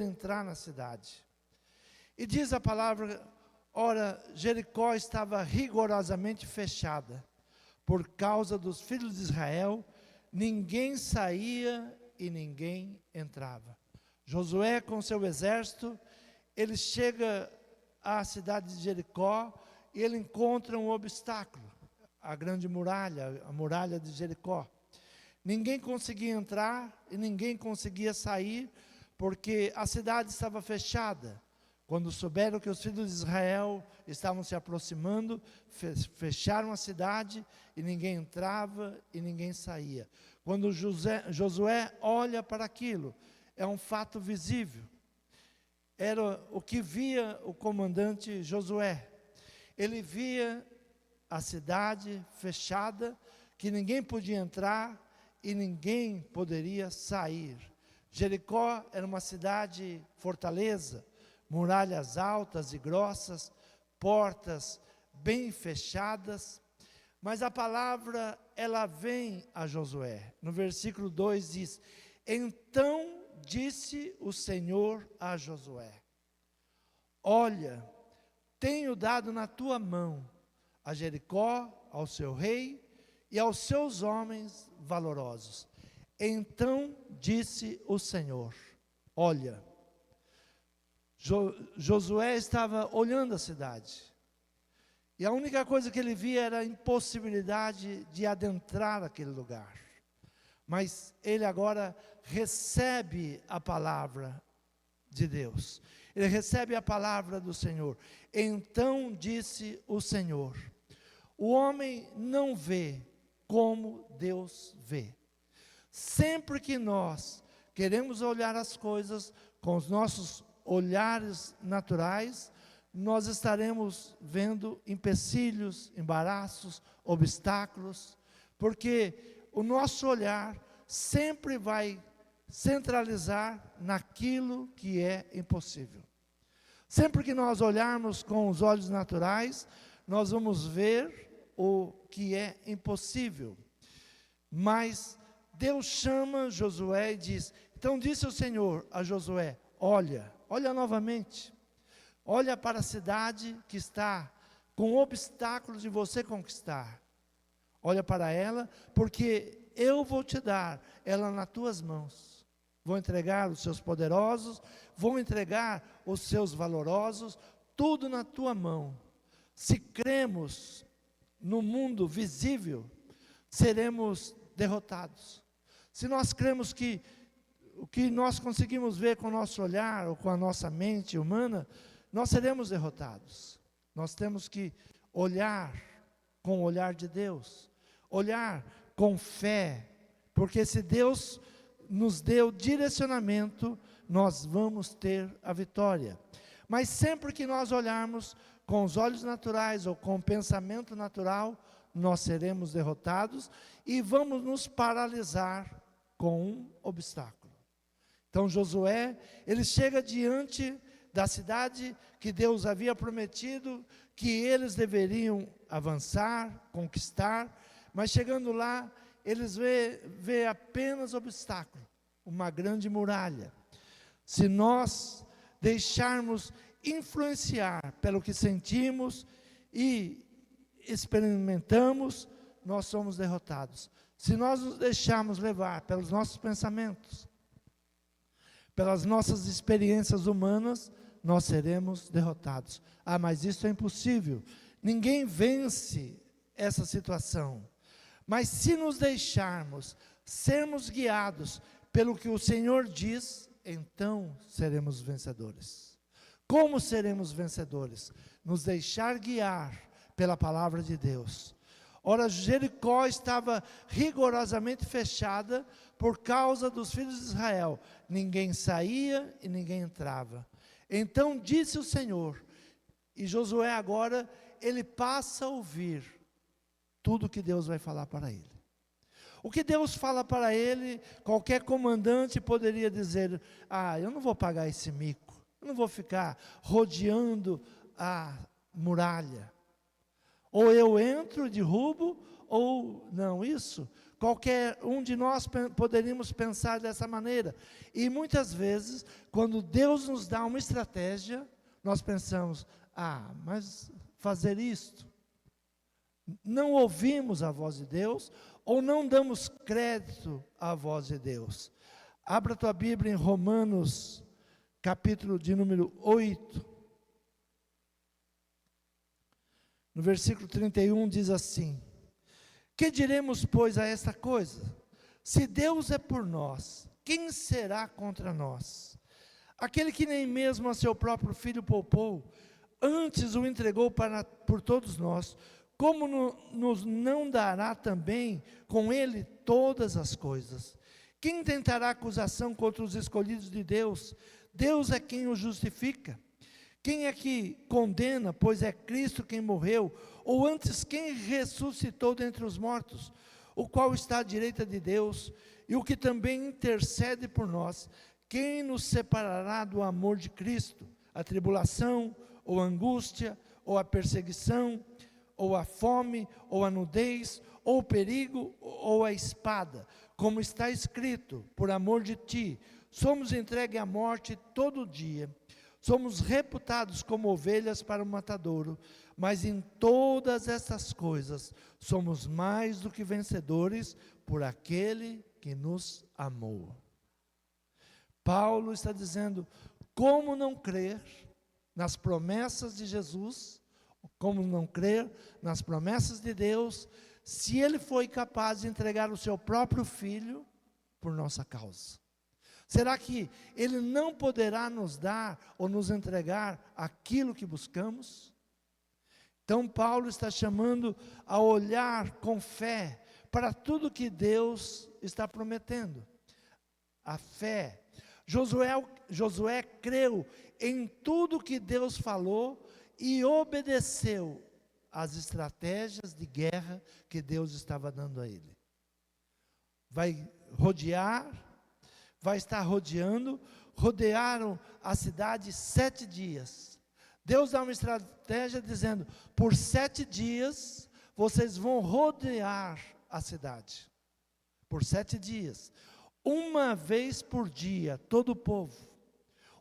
entrar na cidade. E diz a palavra, ora, Jericó estava rigorosamente fechada. Por causa dos filhos de Israel, ninguém saía e ninguém entrava. Josué, com seu exército, ele chega à cidade de Jericó e ele encontra um obstáculo, a grande muralha, a muralha de Jericó. Ninguém conseguia entrar e ninguém conseguia sair, porque a cidade estava fechada. Quando souberam que os filhos de Israel estavam se aproximando, fecharam a cidade e ninguém entrava e ninguém saía. Quando Josué olha para aquilo, é um fato visível. Era o que via o comandante Josué. Ele via a cidade fechada, que ninguém podia entrar e ninguém poderia sair. Jericó era uma cidade fortaleza, muralhas altas e grossas, portas bem fechadas, mas a palavra, ela vem a Josué. No versículo 2 diz, então disse o Senhor a Josué, olha, tenho dado na tua mão a Jericó, ao seu rei e aos seus homens valorosos. Então disse o Senhor, olha, Josué estava olhando a cidade, e a única coisa que ele via era a impossibilidade de adentrar aquele lugar. Mas ele agora recebe a palavra de Deus, ele recebe a palavra do Senhor. Então disse o Senhor, o homem não vê como Deus vê. Sempre que nós queremos olhar as coisas com os nossos olhares naturais, nós estaremos vendo empecilhos, embaraços, obstáculos, porque o nosso olhar sempre vai centralizar naquilo que é impossível. Sempre que nós olharmos com os olhos naturais, nós vamos ver o que é impossível. Mas Deus chama Josué e diz, então disse o Senhor a Josué, olha novamente, olha para a cidade que está com obstáculos de você conquistar. Olha para ela, porque eu vou te dar ela nas tuas mãos. Vou entregar os seus poderosos, vou entregar os seus valorosos, tudo na tua mão. Se cremos no mundo visível, seremos derrotados. Se nós cremos que o que nós conseguimos ver com o nosso olhar, ou com a nossa mente humana, nós seremos derrotados. Nós temos que olhar com o olhar de Deus, olhar com fé, porque se Deus nos deu direcionamento, nós vamos ter a vitória. Mas sempre que nós olharmos com os olhos naturais, ou com o pensamento natural, nós seremos derrotados, e vamos nos paralisar com um obstáculo. Então Josué, ele chega diante da cidade que Deus havia prometido, que eles deveriam avançar, conquistar, mas chegando lá, eles vê apenas obstáculo, uma grande muralha. Se nós deixarmos influenciar pelo que sentimos e experimentamos, nós somos derrotados. Se nós nos deixarmos levar pelos nossos pensamentos, pelas nossas experiências humanas, nós seremos derrotados. Ah, mas isso é impossível. Ninguém vence essa situação. Mas se nos deixarmos sermos guiados pelo que o Senhor diz, então seremos vencedores. Como seremos vencedores? Nos deixar guiar pela palavra de Deus. Ora, Jericó estava rigorosamente fechada por causa dos filhos de Israel. Ninguém saía e ninguém entrava. Então disse o Senhor, e Josué agora, ele passa a ouvir tudo que Deus vai falar para ele. O que Deus fala para ele, qualquer comandante poderia dizer, ah, eu não vou pagar esse mico, eu não vou ficar rodeando a muralha. Ou eu entro, derrubo, ou não, isso. qualquer um de nós poderíamos pensar dessa maneira. E muitas vezes, quando Deus nos dá uma estratégia, nós pensamos, mas fazer isto? Não ouvimos a voz de Deus, ou não damos crédito à voz de Deus. Abra a tua Bíblia em Romanos, capítulo de número 8. No versículo 31 diz assim: que diremos, pois, a esta coisa? Se Deus é por nós, quem será contra nós? Aquele que nem mesmo a seu próprio Filho poupou, antes o entregou por todos nós, como nos não dará também com ele todas as coisas? Quem tentará acusação contra os escolhidos de Deus? Deus é quem os justifica. Quem é que condena? Pois é Cristo quem morreu, ou antes quem ressuscitou dentre os mortos, o qual está à direita de Deus, e o que também intercede por nós. Quem nos separará do amor de Cristo? A tribulação, ou a angústia, ou a perseguição, ou a fome, ou a nudez, ou o perigo, ou a espada? Como está escrito, por amor de ti, somos entregues à morte todo dia. Somos reputados como ovelhas para o matadouro, mas em todas essas coisas somos mais do que vencedores por aquele que nos amou. Paulo está dizendo, como não crer nas promessas de Jesus, como não crer nas promessas de Deus, se Ele foi capaz de entregar o seu próprio Filho por nossa causa? Será que Ele não poderá nos dar ou nos entregar aquilo que buscamos? Então Paulo está chamando a olhar com fé para tudo que Deus está prometendo. A fé. Josué creu em tudo que Deus falou e obedeceu às estratégias de guerra que Deus estava dando a ele. Vai estar rodeando, rodearam a cidade 7 dias. Deus dá uma estratégia dizendo, por 7 dias, vocês vão rodear a cidade. Por 7 dias. Uma vez por dia, todo o povo.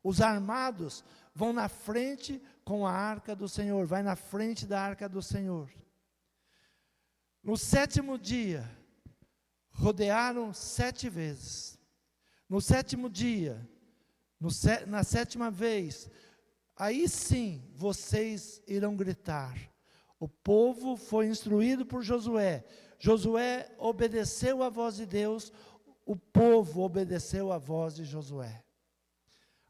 Os armados vão na frente com a arca do Senhor, vai na frente da arca do Senhor. No 7º dia, rodearam 7 vezes. No 7º dia, na 7ª vez, aí sim vocês irão gritar. O povo foi instruído por Josué. Josué obedeceu à voz de Deus, o povo obedeceu à voz de Josué.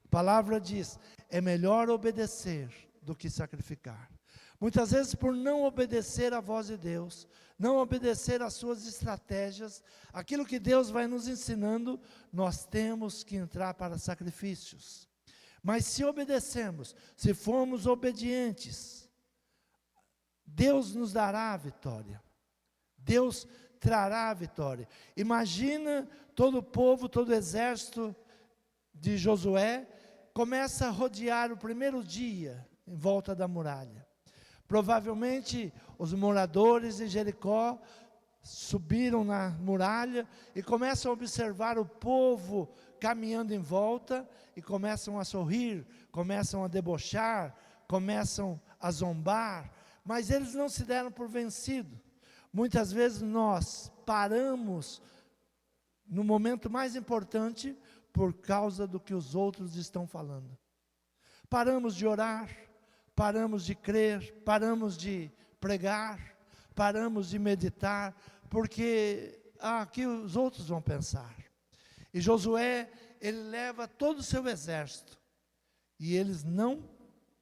A palavra diz, é melhor obedecer do que sacrificar. Muitas vezes, por não obedecer à voz de Deus, não obedecer às suas estratégias, aquilo que Deus vai nos ensinando, nós temos que entrar para sacrifícios. Mas se obedecermos, se formos obedientes, Deus nos dará a vitória. Deus trará a vitória. Imagina todo o povo, todo o exército de Josué, começa a rodear o primeiro dia em volta da muralha. Provavelmente os moradores de Jericó subiram na muralha e começam a observar o povo caminhando em volta e começam a sorrir, começam a debochar, começam a zombar, mas eles não se deram por vencidos. Muitas vezes nós paramos no momento mais importante por causa do que os outros estão falando. Paramos de orar, paramos de crer, paramos de pregar, paramos de meditar, porque que os outros vão pensar. E Josué, ele leva todo o seu exército, e eles não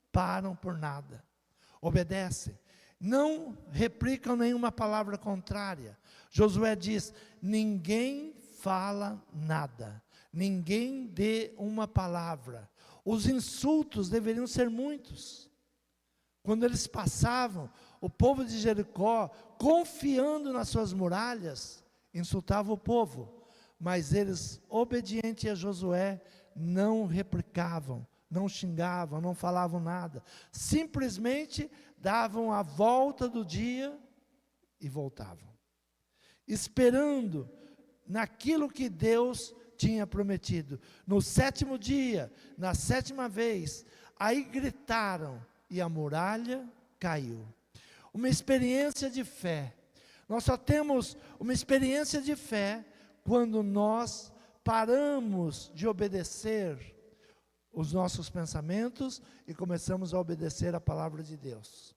param por nada, obedecem, não replicam nenhuma palavra contrária. Josué diz, ninguém fala nada, ninguém dê uma palavra. Os insultos deveriam ser muitos. Quando eles passavam, o povo de Jericó, confiando nas suas muralhas, insultava o povo. Mas eles, obedientes a Josué, não replicavam, não xingavam, não falavam nada. Simplesmente davam a volta do dia e voltavam. esperando naquilo que Deus tinha prometido. No 7º dia, na 7ª vez, aí gritaram e a muralha caiu. Uma experiência de fé. Nós só temos uma experiência de fé quando nós paramos de obedecer os nossos pensamentos e começamos a obedecer a palavra de Deus.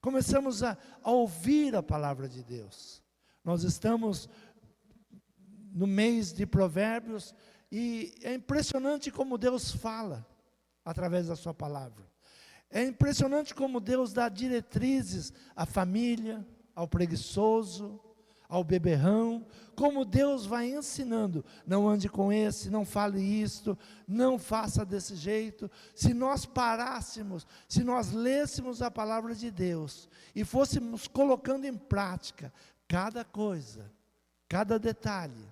Começamos a ouvir a palavra de Deus. Nós estamos no mês de Provérbios e é impressionante como Deus fala através da sua palavra. É impressionante como Deus dá diretrizes à família, ao preguiçoso, ao beberrão, como Deus vai ensinando, não ande com esse, não fale isto, não faça desse jeito. Se nós parássemos, se nós lêssemos a palavra de Deus e fôssemos colocando em prática cada coisa, cada detalhe.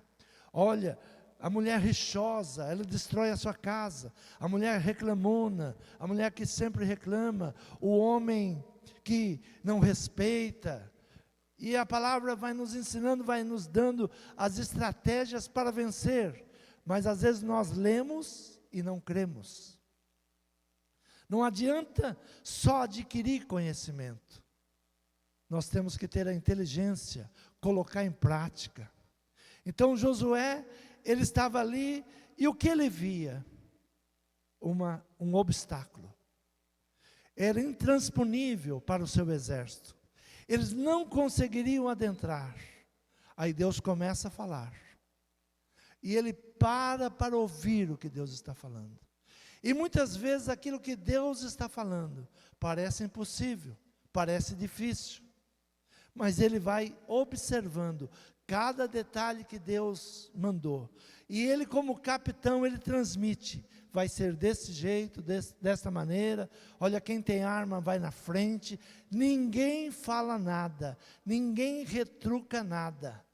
Olha, a mulher rixosa, ela destrói a sua casa. A mulher reclamona, a mulher que sempre reclama, o homem que não respeita. E a palavra vai nos ensinando, vai nos dando as estratégias para vencer. Mas às vezes nós lemos e não cremos. Não adianta só adquirir conhecimento. Nós temos que ter a inteligência, colocar em prática. Então Josué, ele estava ali e o que ele via? Um obstáculo. Era intransponível para o seu exército. Eles não conseguiriam adentrar. Aí Deus começa a falar. E ele para ouvir o que Deus está falando. E muitas vezes aquilo que Deus está falando parece impossível, parece difícil. Mas ele vai observando cada detalhe que Deus mandou. E ele, como capitão, ele transmite. Vai ser desse jeito, desta maneira. Olha, quem tem arma vai na frente. Ninguém fala nada. Ninguém retruca nada.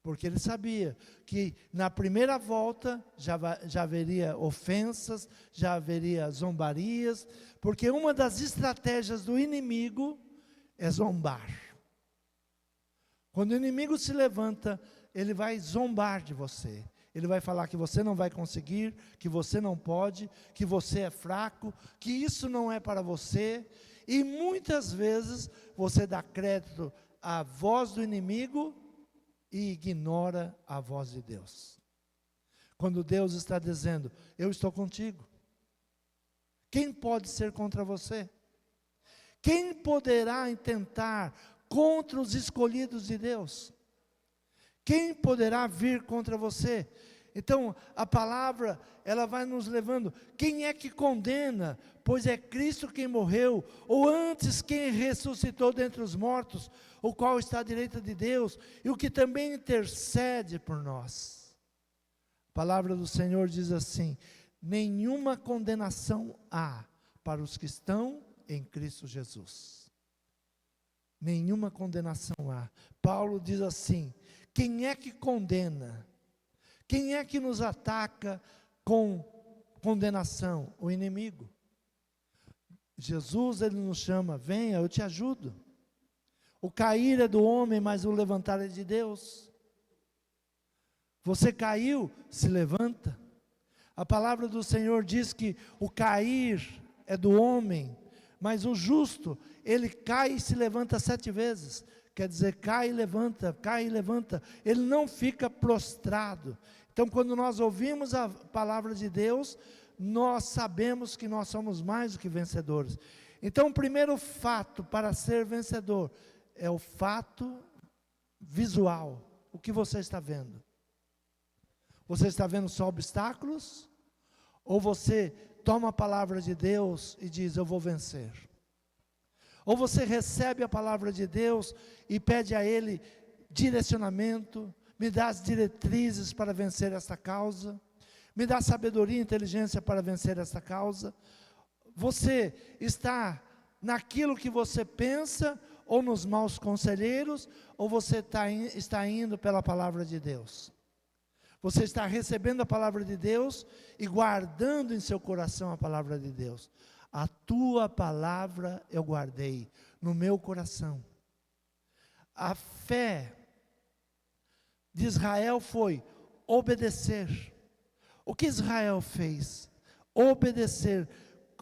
Porque ele sabia que na primeira volta já haveria ofensas, já haveria zombarias. Porque uma das estratégias do inimigo é zombar. Quando o inimigo se levanta, ele vai zombar de você. Ele vai falar que você não vai conseguir, que você não pode, que você é fraco, que isso não é para você. E muitas vezes você dá crédito à voz do inimigo e ignora a voz de Deus. Quando Deus está dizendo, eu estou contigo. Quem pode ser contra você? Quem poderá intentar contra os escolhidos de Deus? Quem poderá vir contra você? Então, a palavra, ela vai nos levando. Quem é que condena? Pois é Cristo quem morreu, ou antes quem ressuscitou dentre os mortos, o qual está à direita de Deus, e o que também intercede por nós. A palavra do Senhor diz assim, nenhuma condenação há para os que estão em Cristo Jesus. Nenhuma condenação há. Paulo diz assim, quem é que condena? Quem é que nos ataca com condenação? O inimigo. Jesus, ele nos chama, venha, eu te ajudo. O cair é do homem, mas o levantar é de Deus. Você caiu, se levanta. A palavra do Senhor diz que o cair é do homem, mas o justo, ele cai e se levanta 7 vezes. Quer dizer, cai e levanta, ele não fica prostrado. Então, quando nós ouvimos a palavra de Deus, nós sabemos que nós somos mais do que vencedores. Então, o primeiro fato para ser vencedor é o fato visual. O que você está vendo? Você está vendo só obstáculos? Ou você toma a palavra de Deus e diz, eu vou vencer? Ou você recebe a palavra de Deus e pede a Ele direcionamento, me dá as diretrizes para vencer esta causa, me dá sabedoria e inteligência para vencer esta causa. Você está naquilo que você pensa, ou nos maus conselheiros, ou você está indo pela palavra de Deus? Você está recebendo a palavra de Deus e guardando em seu coração a palavra de Deus. A tua palavra eu guardei no meu coração. A fé de Israel foi obedecer. O que Israel fez? Obedecer.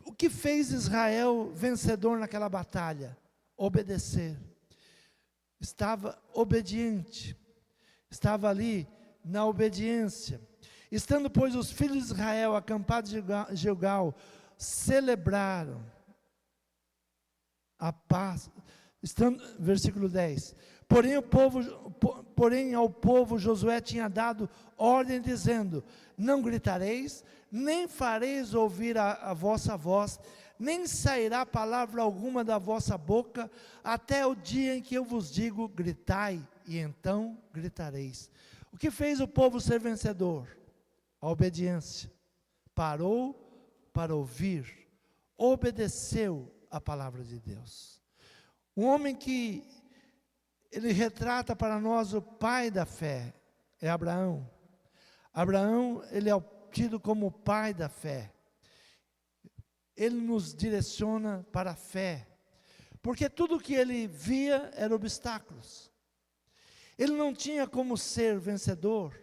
O que fez Israel vencedor naquela batalha? Obedecer. Estava obediente. Estava ali na obediência. Estando, pois, os filhos de Israel acampados em Gilgal, celebraram a paz. Versículo 10. Porém ao povo Josué tinha dado ordem dizendo: não gritareis, nem fareis ouvir a vossa voz, nem sairá palavra alguma da vossa boca, até o dia em que eu vos digo: gritai, e então gritareis. O que fez o povo ser vencedor? A obediência. Parou para ouvir, obedeceu a palavra de Deus. Um homem que ele retrata para nós o pai da fé é Abraão. Abraão, ele é tido como o pai da fé. Ele nos direciona para a fé, porque tudo que ele via era obstáculos. Ele não tinha como ser vencedor.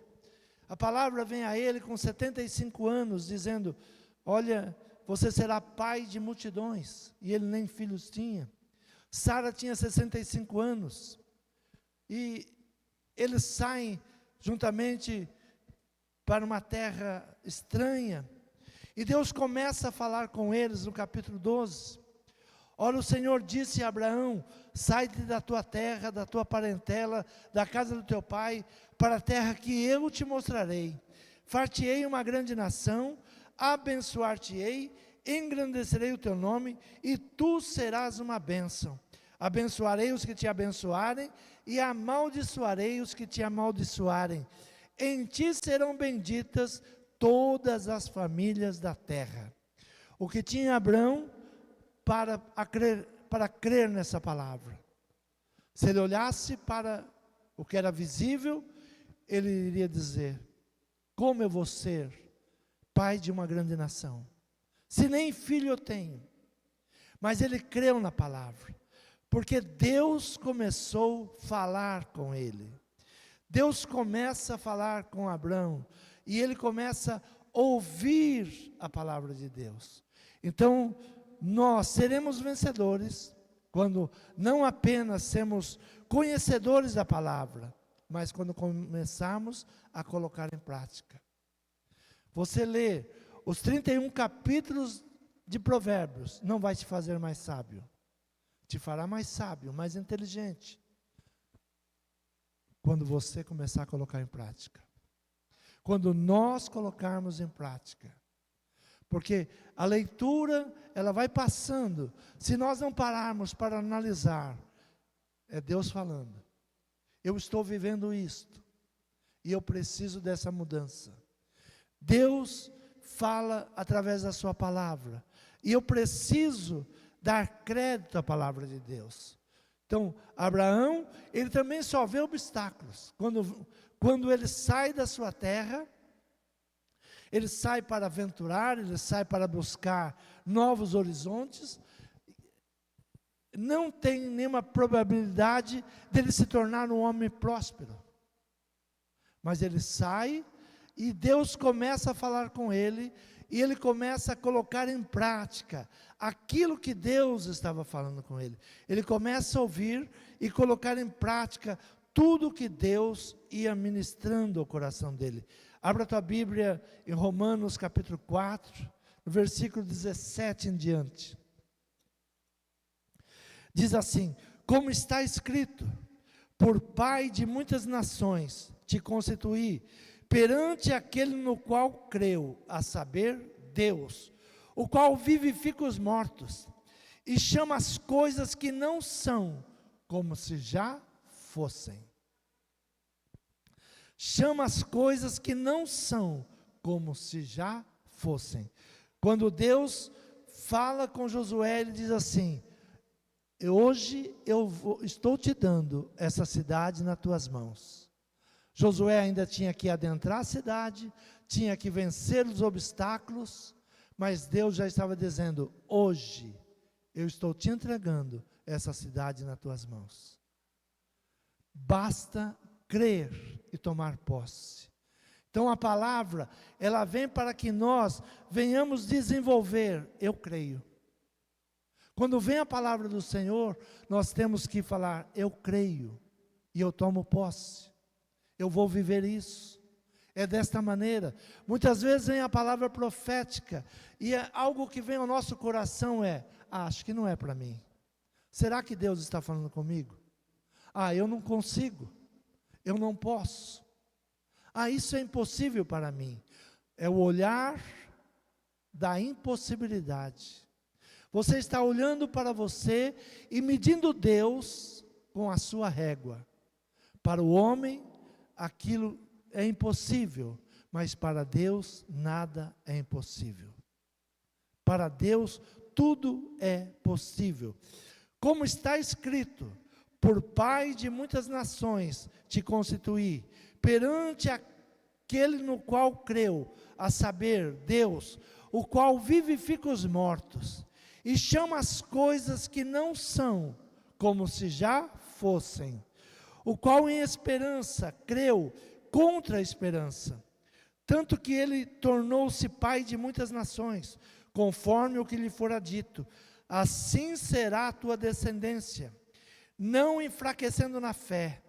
A palavra vem a ele com 75 anos, dizendo: olha, você será pai de multidões. E ele nem filhos tinha. Sara tinha 65 anos. E eles saem juntamente para uma terra estranha. E Deus começa a falar com eles no capítulo 12. Ora, o Senhor disse a Abraão: sai-te da tua terra, da tua parentela, da casa do teu pai, para a terra que eu te mostrarei. Far-te-ei uma grande nação, abençoar-te-ei, engrandecerei o teu nome, e tu serás uma bênção. Abençoarei os que te abençoarem, e amaldiçoarei os que te amaldiçoarem. Em ti serão benditas todas as famílias da terra. O que tinha Abraão para crer nessa palavra? Se ele olhasse para o que era visível, ele iria dizer: como eu vou ser pai de uma grande nação, se nem filho eu tenho? Mas ele creu na palavra, porque Deus começou a falar com ele. Deus começa a falar com Abraão, e ele começa a ouvir a palavra de Deus. Então, nós seremos vencedores quando não apenas sermos conhecedores da palavra, mas quando começarmos a colocar em prática. Você lê os 31 capítulos de Provérbios, não vai te fazer mais sábio. Te fará mais sábio, mais inteligente, quando você começar a colocar em prática. Quando nós colocarmos em prática. Porque a leitura, ela vai passando. Se nós não pararmos para analisar, é Deus falando. Eu estou vivendo isto, e eu preciso dessa mudança. Deus fala através da sua palavra, e eu preciso dar crédito à palavra de Deus. Então, Abraão, ele também só vê obstáculos. Quando ele sai da sua terra, ele sai para aventurar, ele sai para buscar novos horizontes. Não tem nenhuma probabilidade dele se tornar um homem próspero. Mas ele sai e Deus começa a falar com ele, e ele começa a colocar em prática aquilo que Deus estava falando com ele. Ele começa a ouvir e colocar em prática tudo que Deus ia ministrando ao coração dele. Abra a tua Bíblia em Romanos capítulo 4, versículo 17 em diante. Diz assim: como está escrito: por pai de muitas nações te constituí, perante aquele no qual creu, a saber, Deus, o qual vivifica os mortos, e chama as coisas que não são, como se já fossem. Chama as coisas que não são, como se já fossem. Quando Deus fala com Josué, ele diz assim: hoje estou te dando essa cidade nas tuas mãos. Josué ainda tinha que adentrar a cidade, tinha que vencer os obstáculos, mas Deus já estava dizendo: hoje eu estou te entregando essa cidade nas tuas mãos. Basta crer e tomar posse. Então a palavra, ela vem para que nós venhamos desenvolver, eu creio. Quando vem a palavra do Senhor, nós temos que falar, eu creio, e eu tomo posse. Eu vou viver isso. É desta maneira. Muitas vezes vem a palavra profética, e algo que vem ao nosso coração acho que não é para mim. Será que Deus está falando comigo? Eu não consigo, eu não posso. Isso é impossível para mim. É o olhar da impossibilidade. Você está olhando para você e medindo Deus com a sua régua. Para o homem, aquilo é impossível, mas para Deus nada é impossível. Para Deus tudo é possível. Como está escrito, por pai de muitas nações te constituí, perante aquele no qual creu, a saber, Deus, o qual vivifica os mortos, e chama as coisas que não são, como se já fossem, o qual em esperança creu contra a esperança, tanto que ele tornou-se pai de muitas nações, conforme o que lhe fora dito, assim será a tua descendência, não enfraquecendo na fé,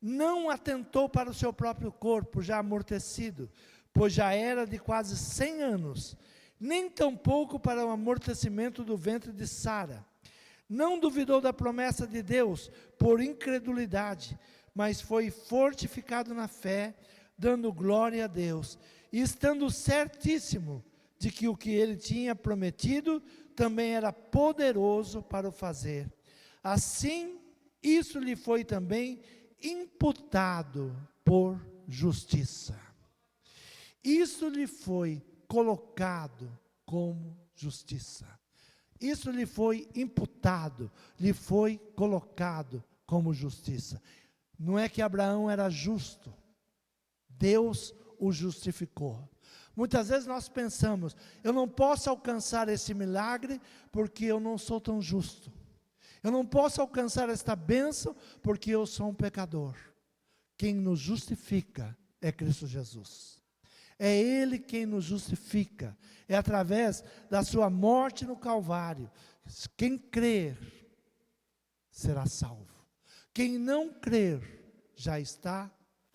não atentou para o seu próprio corpo, já amortecido, pois já era de quase 100 anos, nem tampouco para o amortecimento do ventre de Sara. Não duvidou da promessa de Deus por incredulidade, mas foi fortificado na fé, dando glória a Deus, e estando certíssimo de que o que ele tinha prometido também era poderoso para o fazer. Assim, isso lhe foi também imputado por justiça. Isso lhe foi colocado como justiça. Isso lhe foi imputado, lhe foi colocado como justiça. Não é que Abraão era justo, Deus o justificou. Muitas vezes nós pensamos, eu não posso alcançar esse milagre porque eu não sou tão justo. Eu não posso alcançar esta bênção porque eu sou um pecador. Quem nos justifica é Cristo Jesus. É Ele quem nos justifica. É através da sua morte no Calvário. Quem crer será salvo. Quem não crer já está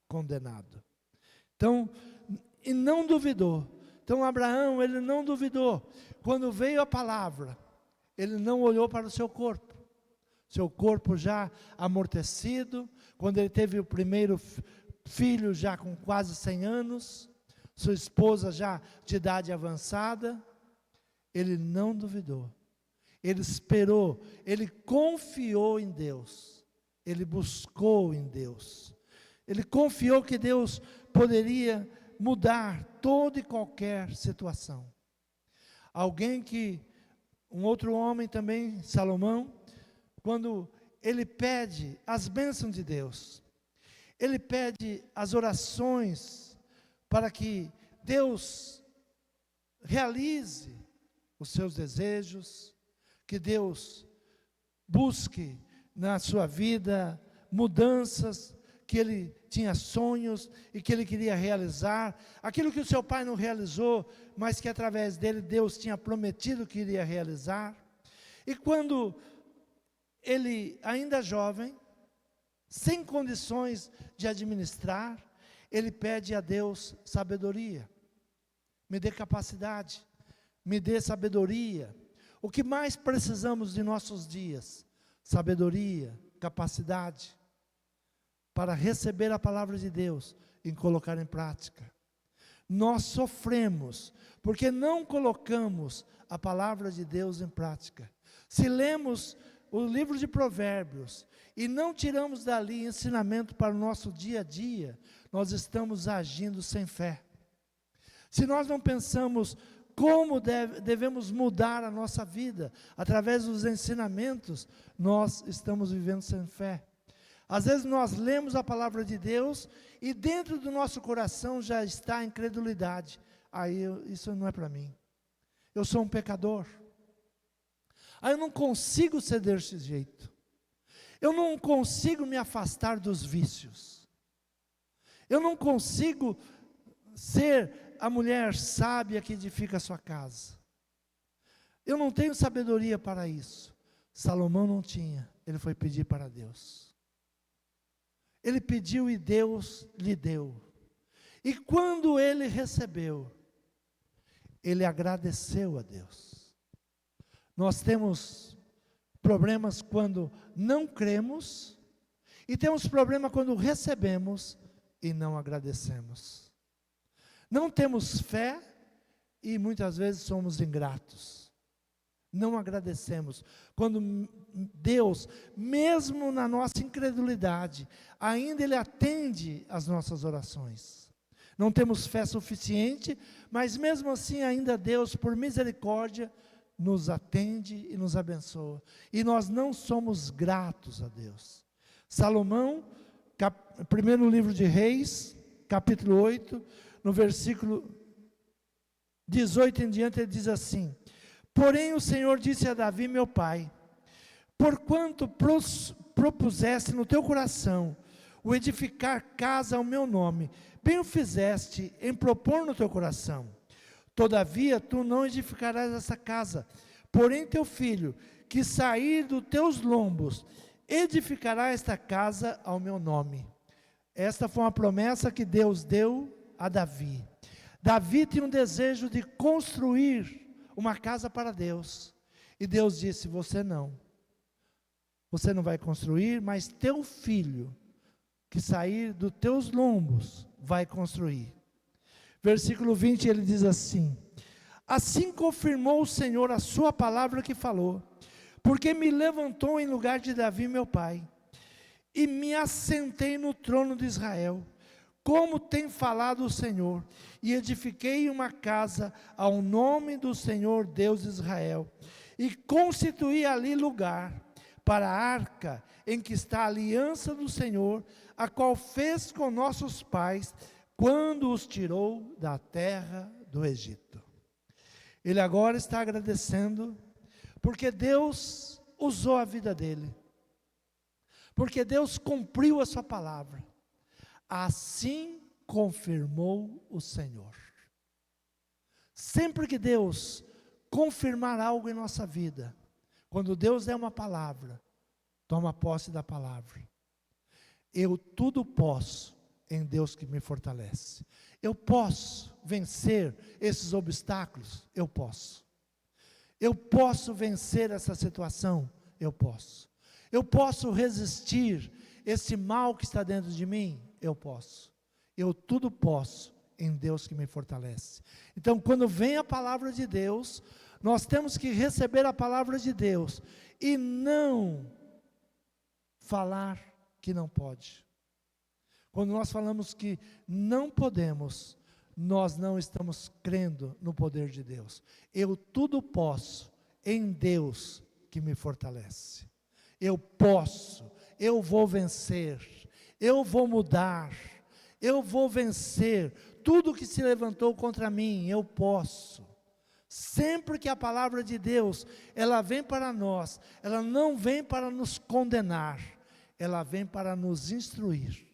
condenado. Então, e não duvidou. Então Abraão, ele não duvidou. Quando veio a palavra, ele não olhou para o seu corpo. Seu corpo já amortecido, quando ele teve o primeiro filho já com quase 100 anos, sua esposa já de idade avançada, ele não duvidou. Ele esperou, ele confiou em Deus. Ele buscou em Deus. Ele confiou que Deus poderia mudar toda e qualquer situação. Um outro homem também, Salomão, quando ele pede as bênçãos de Deus, ele pede as orações para que Deus realize os seus desejos, que Deus busque na sua vida mudanças, que ele tinha sonhos e que ele queria realizar, aquilo que o seu pai não realizou, mas que através dele Deus tinha prometido que iria realizar. E quando ele, ainda jovem, sem condições de administrar, ele pede a Deus sabedoria. Me dê capacidade, me dê sabedoria. O que mais precisamos de nossos dias? Sabedoria, capacidade, para receber a palavra de Deus e colocar em prática. Nós sofremos, porque não colocamos a palavra de Deus em prática. Se lemos o livro de Provérbios e não tiramos dali ensinamento para o nosso dia a dia, nós estamos agindo sem fé. Se nós não pensamos como devemos mudar a nossa vida através dos ensinamentos, nós estamos vivendo sem fé. Às vezes nós lemos a palavra de Deus e dentro do nosso coração já está a incredulidade. Isso não é para mim. Eu sou um pecador. Eu não consigo ser desse jeito. Eu não consigo me afastar dos vícios. Eu não consigo ser a mulher sábia que edifica a sua casa. Eu não tenho sabedoria para isso. Salomão não tinha, ele foi pedir para Deus. Ele pediu e Deus lhe deu. E quando ele recebeu, ele agradeceu a Deus. Nós temos problemas quando não cremos, e temos problema quando recebemos e não agradecemos. Não temos fé e muitas vezes somos ingratos. Não agradecemos. Quando Deus, mesmo na nossa incredulidade, ainda Ele atende às nossas orações. Não temos fé suficiente, mas mesmo assim ainda Deus, por misericórdia, nos atende e nos abençoa. E nós não somos gratos a Deus. Salomão, primeiro livro de Reis, capítulo 8, no versículo 18 em diante, ele diz assim: porém o Senhor disse a Davi, meu pai, porquanto propuseste no teu coração o edificar casa ao meu nome, bem o fizeste em propor no teu coração. Todavia tu não edificarás essa casa, porém teu filho, que sair dos teus lombos, edificará esta casa ao meu nome. Esta foi uma promessa que Deus deu a Davi. Davi tinha um desejo de construir uma casa para Deus. E Deus disse: você não vai construir, mas teu filho, que sair dos teus lombos, vai construir. Versículo 20, ele diz assim: assim confirmou o Senhor a sua palavra que falou, porque me levantou em lugar de Davi meu pai, e me assentei no trono de Israel, como tem falado o Senhor, e edifiquei uma casa ao nome do Senhor Deus de Israel, e constituí ali lugar para a arca em que está a aliança do Senhor, a qual fez com nossos pais, quando os tirou da terra do Egito. Ele agora está agradecendo, porque Deus usou a vida dele, porque Deus cumpriu a sua palavra. Assim confirmou o Senhor. Sempre que Deus confirmar algo em nossa vida, quando Deus der uma palavra, toma posse da palavra. Eu tudo posso em Deus que me fortalece. Eu posso vencer esses obstáculos? Eu posso. Eu posso vencer essa situação? Eu posso. Eu posso resistir esse mal que está dentro de mim? Eu posso. Eu tudo posso em Deus que me fortalece. Então, quando vem a palavra de Deus, nós temos que receber a palavra de Deus e não falar que não pode. Quando nós falamos que não podemos, nós não estamos crendo no poder de Deus. Eu tudo posso em Deus que me fortalece. Eu posso, eu vou vencer, eu vou mudar, eu vou vencer tudo que se levantou contra mim, eu posso. Sempre que a palavra de Deus, ela vem para nós, ela não vem para nos condenar, ela vem para nos instruir.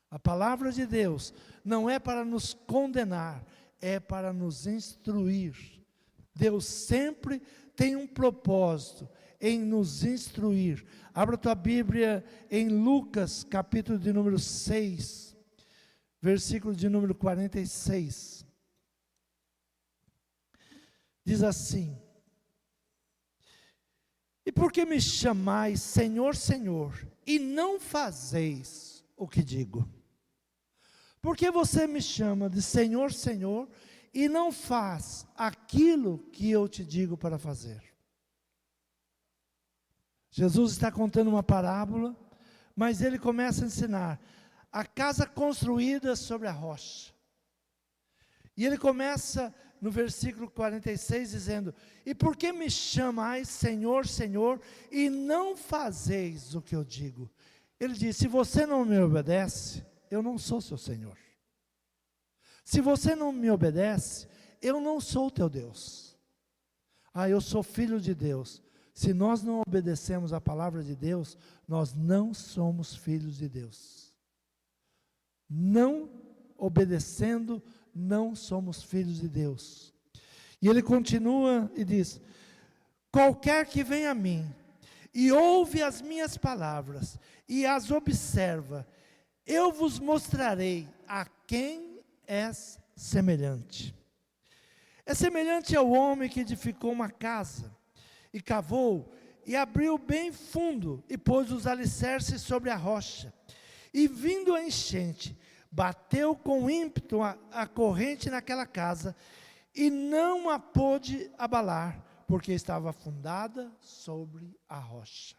A palavra de Deus não é para nos condenar, é para nos instruir. Deus sempre tem um propósito em nos instruir. Abra tua Bíblia em Lucas, capítulo de número 6, versículo de número 46. Diz assim: e por que me chamais Senhor, Senhor, e não fazeis o que digo? Por que você me chama de Senhor, Senhor, e não faz aquilo que eu te digo para fazer? Jesus está contando uma parábola, mas ele começa a ensinar a casa construída sobre a rocha. E ele começa no versículo 46 dizendo: e por que me chamais Senhor, Senhor, e não fazeis o que eu digo? Ele diz: se você não me obedece, eu não sou seu Senhor. Se você não me obedece, eu não sou teu Deus. Eu sou filho de Deus. Se nós não obedecemos a palavra de Deus, nós não somos filhos de Deus. Não obedecendo, não somos filhos de Deus. E ele continua e diz: qualquer que venha a mim e ouve as minhas palavras e as observa, eu vos mostrarei a quem és semelhante. É semelhante ao homem que edificou uma casa, e cavou, e abriu bem fundo, e pôs os alicerces sobre a rocha. E vindo a enchente, bateu com ímpeto a corrente naquela casa, e não a pôde abalar, porque estava fundada sobre a rocha.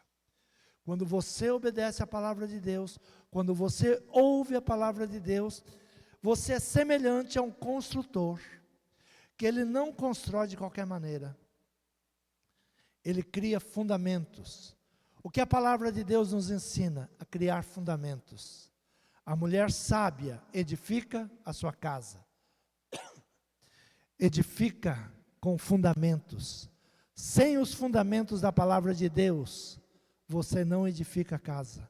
Quando você obedece à palavra de Deus, quando você ouve a palavra de Deus, você é semelhante a um construtor, que ele não constrói de qualquer maneira. Ele cria fundamentos. O que a palavra de Deus nos ensina? A criar fundamentos. A mulher sábia edifica a sua casa. Edifica com fundamentos. Sem os fundamentos da palavra de Deus, você não edifica a casa.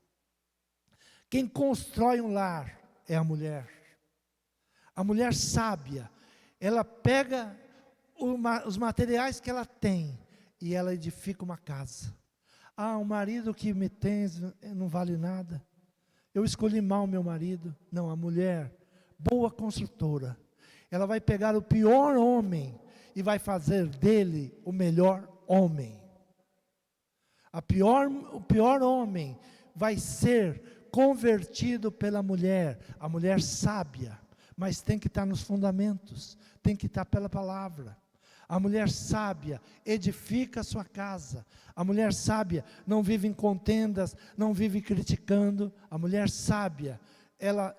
Quem constrói um lar é a mulher. A mulher sábia, ela pega os materiais que ela tem e ela edifica uma casa. Ah, o marido que me tens não vale nada. Eu escolhi mal meu marido. Não, a mulher, boa construtora, ela vai pegar o pior homem e vai fazer dele o melhor homem. O pior homem vai ser convertido pela mulher, a mulher sábia, mas tem que estar nos fundamentos, tem que estar pela palavra. A mulher sábia edifica a sua casa. A mulher sábia não vive em contendas, não vive criticando. A mulher sábia, ela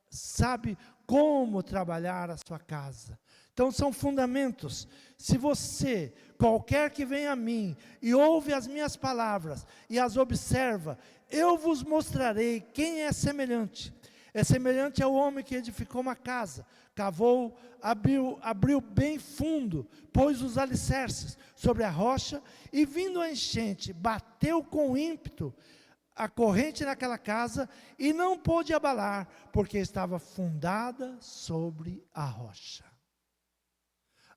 sabe como trabalhar a sua casa. Então são fundamentos. Se você, qualquer que venha a mim, e ouve as minhas palavras, e as observa, eu vos mostrarei quem é semelhante. É semelhante ao homem que edificou uma casa, cavou, abriu bem fundo, pôs os alicerces sobre a rocha, e vindo a enchente, bateu com ímpeto a corrente naquela casa, e não pôde abalar, porque estava fundada sobre a rocha.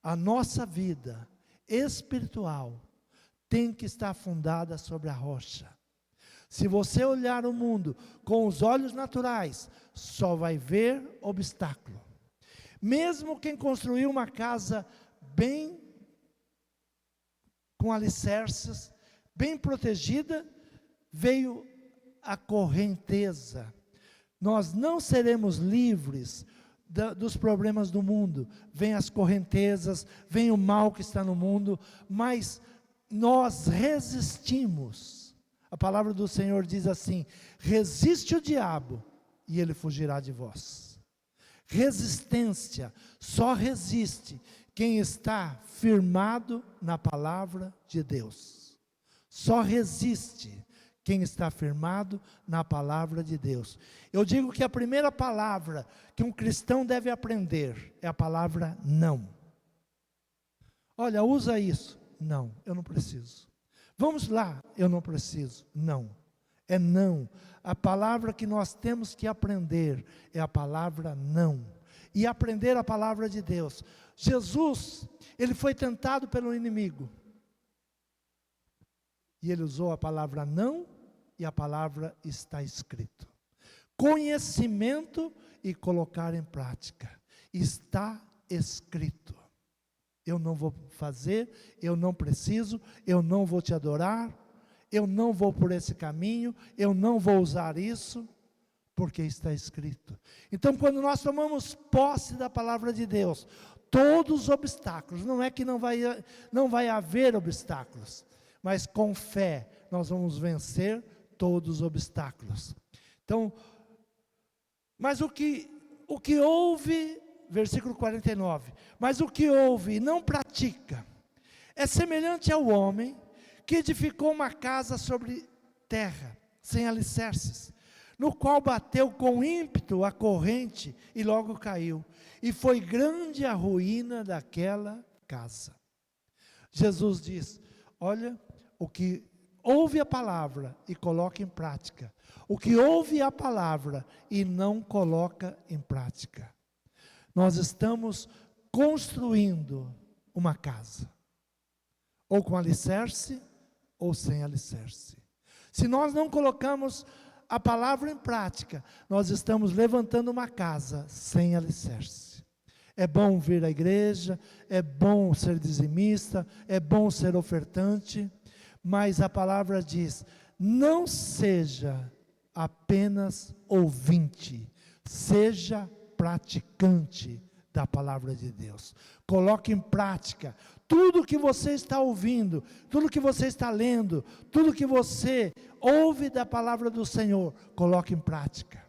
A nossa vida espiritual tem que estar fundada sobre a rocha. Se você olhar o mundo com os olhos naturais, só vai ver obstáculo. Mesmo quem construiu uma casa bem com alicerces, bem protegida, veio a correnteza. Nós não seremos livres dos problemas do mundo. Vem as correntezas, vem o mal que está no mundo, mas nós resistimos. A palavra do Senhor diz assim: resiste o diabo e ele fugirá de vós. Resistência, só resiste quem está firmado na palavra de Deus. Só resiste quem está firmado na palavra de Deus. Eu digo que a primeira palavra que um cristão deve aprender é a palavra não. Olha, usa isso. Não, eu não preciso. Vamos lá, eu não preciso. Não, é não. A palavra que nós temos que aprender é a palavra não. E aprender a palavra de Deus. Jesus, ele foi tentado pelo inimigo. E ele usou a palavra não, e a palavra está escrito. Conhecimento e colocar em prática. Está escrito. Eu não vou fazer, eu não preciso, eu não vou te adorar, eu não vou por esse caminho, eu não vou usar isso, porque está escrito. Então, quando nós tomamos posse da palavra de Deus, todos os obstáculos, não é que não vai haver obstáculos, mas com fé nós vamos vencer todos os obstáculos. Então, mas o que houve, versículo 49, mas o que ouve e não pratica, é semelhante ao homem que edificou uma casa sobre terra, sem alicerces, no qual bateu com ímpeto a corrente e logo caiu, e foi grande a ruína daquela casa. Jesus diz, olha, o que ouve a palavra e coloca em prática. O que ouve a palavra e não coloca em prática. Nós estamos construindo uma casa, ou com alicerce, ou sem alicerce. Se nós não colocamos a palavra em prática, nós estamos levantando uma casa sem alicerce. É bom vir à igreja, é bom ser dizimista, é bom ser ofertante, mas a palavra diz: não seja apenas ouvinte, seja praticante da palavra de Deus. Coloque em prática tudo que você está ouvindo, tudo que você está lendo, tudo que você ouve da palavra do Senhor, coloque em prática.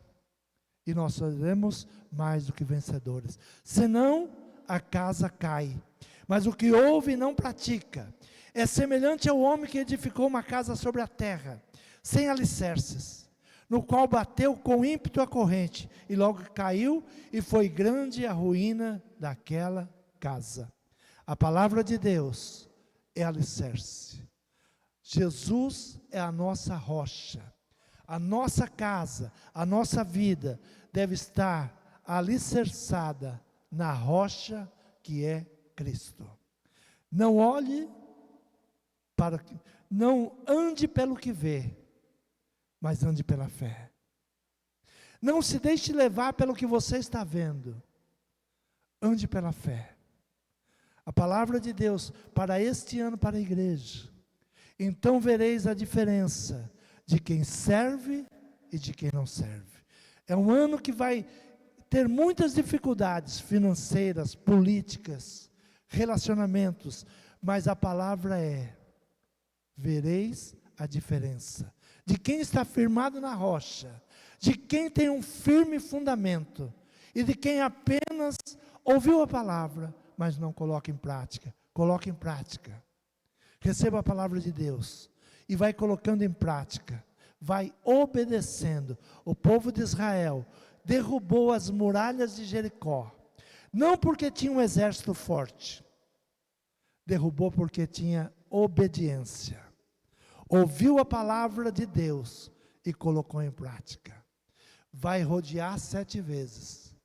E nós seremos mais do que vencedores. Senão, a casa cai. Mas o que ouve e não pratica é semelhante ao homem que edificou uma casa sobre a terra, sem alicerces, no qual bateu com ímpeto a corrente, e logo caiu, e foi grande a ruína daquela casa. A palavra de Deus é alicerce. Jesus é a nossa rocha. A nossa casa, a nossa vida deve estar alicerçada na rocha que é Cristo. Não olhe para, não ande pelo que vê, mas ande pela fé. Não se deixe levar pelo que você está vendo. Ande pela fé. A palavra de Deus para este ano, para a igreja. Então vereis a diferença de quem serve e de quem não serve. É um ano que vai ter muitas dificuldades financeiras, políticas, relacionamentos, mas a palavra é: vereis a diferença de quem está firmado na rocha, de quem tem um firme fundamento, e de quem apenas ouviu a palavra, mas não coloca em prática. Coloque em prática. Receba a palavra de Deus e vai colocando em prática, vai obedecendo. O povo de Israel derrubou as muralhas de Jericó, não porque tinha um exército forte, derrubou porque tinha obediência. Ouviu a palavra de Deus e colocou em prática. Vai rodear 7 vezes.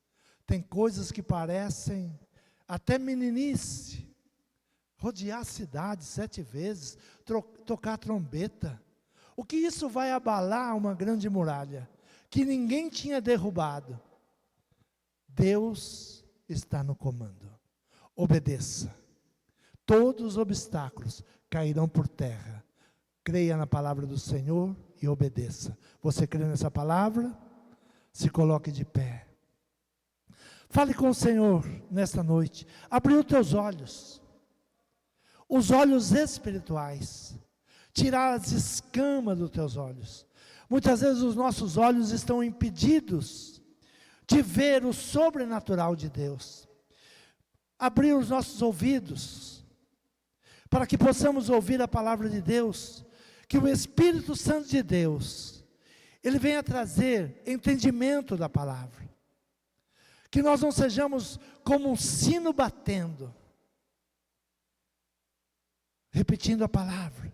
Tem coisas que parecem até meninice. Rodear a cidade 7 vezes, tocar trombeta. O que isso vai abalar uma grande muralha, que ninguém tinha derrubado? Deus está no comando. Obedeça. Todos os obstáculos cairão por terra. Creia na palavra do Senhor e obedeça. Você crê nessa palavra? Se coloque de pé. Fale com o Senhor nesta noite. Abriu os teus olhos. Os olhos espirituais. Tirar as escamas dos teus olhos. Muitas vezes os nossos olhos estão impedidos de ver o sobrenatural de Deus. Abrir os nossos ouvidos, para que possamos ouvir a palavra de Deus, que o Espírito Santo de Deus, ele venha trazer entendimento da palavra. Que nós não sejamos como um sino batendo, repetindo a palavra.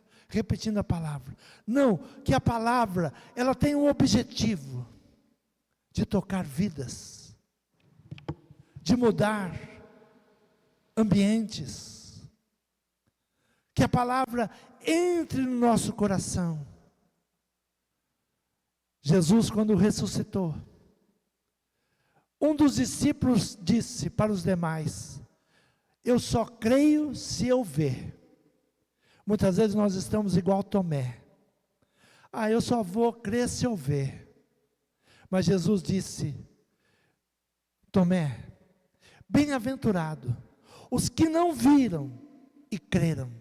Não, que a palavra, ela tem um objetivo, de tocar vidas, de mudar ambientes. Que a palavra entre no nosso coração. Jesus, quando ressuscitou, um dos discípulos disse para os demais: eu só creio se eu ver. Muitas vezes nós estamos igual Tomé. Eu só vou crer se eu ver. Mas Jesus disse: Tomé, bem-aventurado os que não viram e creram.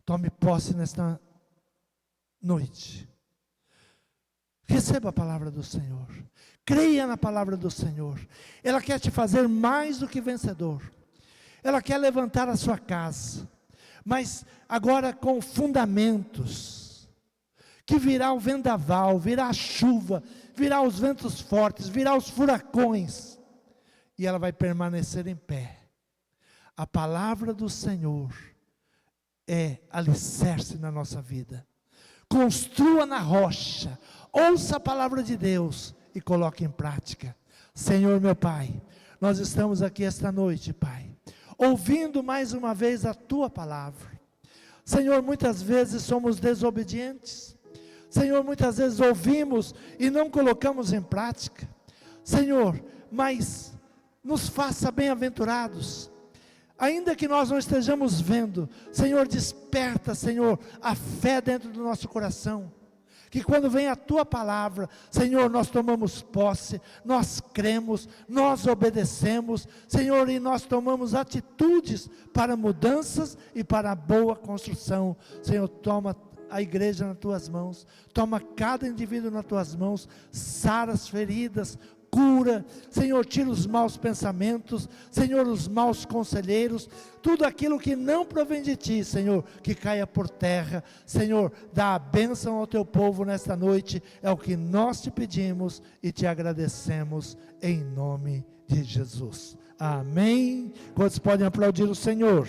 Tome posse nesta noite. Receba a palavra do Senhor. Creia na palavra do Senhor. Ela quer te fazer mais do que vencedor. Ela quer levantar a sua casa. Mas agora com fundamentos, que virá o vendaval, virá a chuva, virá os ventos fortes, virá os furacões, e ela vai permanecer em pé. A palavra do Senhor é alicerce na nossa vida. Construa na rocha, ouça a palavra de Deus e coloque em prática. Senhor meu Pai, nós estamos aqui esta noite, Pai, ouvindo mais uma vez a Tua palavra. Senhor, muitas vezes somos desobedientes. Senhor, muitas vezes ouvimos e não colocamos em prática. Senhor, mas nos faça bem-aventurados. Ainda que nós não estejamos vendo, Senhor, desperta, Senhor, a fé dentro do nosso coração. Que quando vem a Tua palavra, Senhor, nós tomamos posse, nós cremos, nós obedecemos, Senhor, e nós tomamos atitudes para mudanças e para a boa construção. Senhor, toma a igreja nas Tuas mãos, toma cada indivíduo nas Tuas mãos, sara as feridas, cura, Senhor, tira os maus pensamentos, Senhor, os maus conselheiros, tudo aquilo que não provém de Ti, Senhor, que caia por terra. Senhor, dá a bênção ao Teu povo nesta noite, é o que nós Te pedimos e Te agradecemos, em nome de Jesus. Amém. Quantos podem aplaudir o Senhor?